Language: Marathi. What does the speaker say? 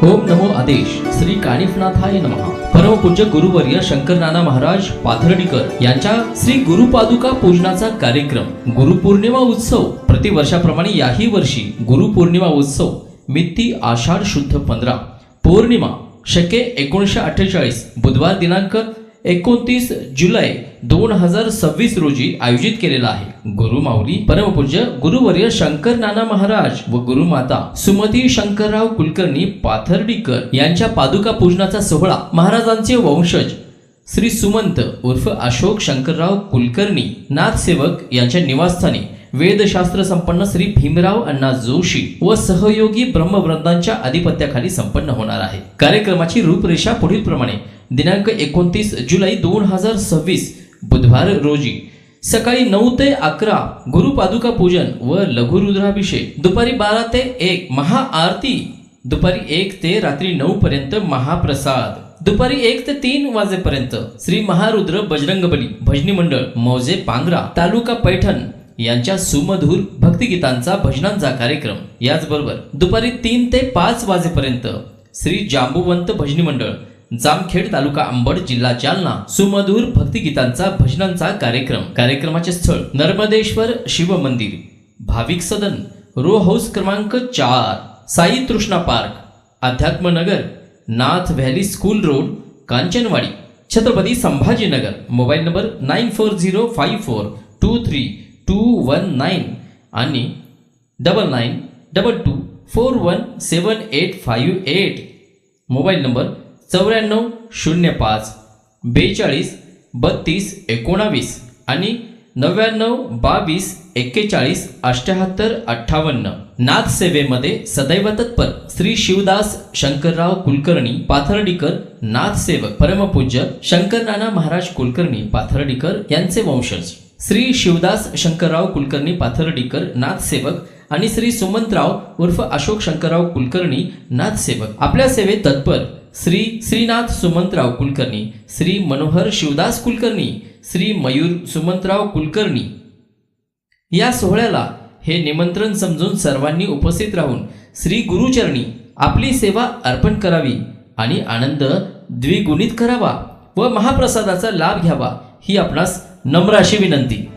ओम नमो आदेश श्री कानिफनाथाय नमः. परमपूज्य गुरुवर्य शंकरनाना महाराज पाथर्डीकर यांच्या श्री गुरुपादुका पूजनाचा कार्यक्रम गुरुपौर्णिमा उत्सव प्रतिवर्षाप्रमाणे याही वर्षी गुरुपौर्णिमा उत्सव मिती आषाढ शुद्ध 15 पौर्णिमा शके 1948 बुधवार दिनांक 29 जुलै 2026 रोजी आयोजित केलेला आहे. गुरुमाऊली परमपूज्य गुरुवर्य शंकरनाना महाराज व गुरुमाता सुमती शंकरराव कुलकर्णी पाथर्डीकर यांच्या पादुका पूजनाचा सोहळा महाराजांचे वंशज श्री सुमंत उर्फ अशोक शंकरराव कुलकर्णी नाथसेवक यांच्या निवासस्थानी वेदशास्त्र संपन्न श्री भीमराव अण्णा जोशी व सहयोगी ब्रह्मवृंदांच्या अधिपत्याखाली संपन्न होणार आहे. कार्यक्रमाची रूपरेषा पुढील प्रमाणे दिनांक 29 जुलै 2026 बुधवार रोजी सकाळी 9 ते 11 गुरुपादुका पूजन व लघुरुद्राभिषेक, दुपारी 12 ते 1 महाआरती, दुपारी 1 ते रात्री 9 पर्यंत महाप्रसाद, दुपारी 1 ते 3 वाजेपर्यंत श्री महारुद्र बजरंगबली भजनी मंडळ मौजे पांगरा तालुका पैठण यांच्या सुमधुर भक्तिगीतांचा भजनांचा कार्यक्रम. याचबरोबर दुपारी 3 ते 5 वाजेपर्यंत श्री जांबुवंत भजनी मंडळ जामखेड तालुका अंबड जिल्हा जालना सुमधुर भक्तिगीतांचा भजनांचा कार्यक्रम. कार्यक्रमाचे स्थळ नर्मदेश्वर शिव मंदिर, भाविक सदन, रो हाऊस क्रमांक 4, Sai Trishna park, Adhyatmanagar, Nath valley school road, Kanchanwadi, Chhatrapati Sambhajinagar. Mobile number 9404232219 आणि 9922417858. मोबाईल नंबर 9405 42 32 19 आणि 9922 41 78 58. नाथ सेवेमध्ये सदैव तत्पर श्री शिवदास शंकरराव कुलकर्णी पाथर्डीकर नाथसेवक परमपूज्य शंकरनाना महाराज कुलकर्णी पाथर्डीकर यांचे वंशज श्री शिवदास शंकरराव कुलकर्णी पाथर्डीकर नाथसेवक आणि श्री सुमंतराव उर्फ अशोक शंकरराव कुलकर्णी नाथसेवक आपल्या सेवेत तत्पर श्री श्रीनाथ सुमंतराव कुलकर्णी, श्री मनोहर शिवदास कुलकर्णी, श्री मयूर सुमंतराव कुलकर्णी. या सोहळ्याला हे निमंत्रण समजून सर्वांनी उपस्थित राहून श्री गुरुचरणी आपली सेवा अर्पण करावी आणि आनंद द्विगुणित करावा व महाप्रसादाचा लाभ घ्यावा ही आपणास नम्र अशी विनंती.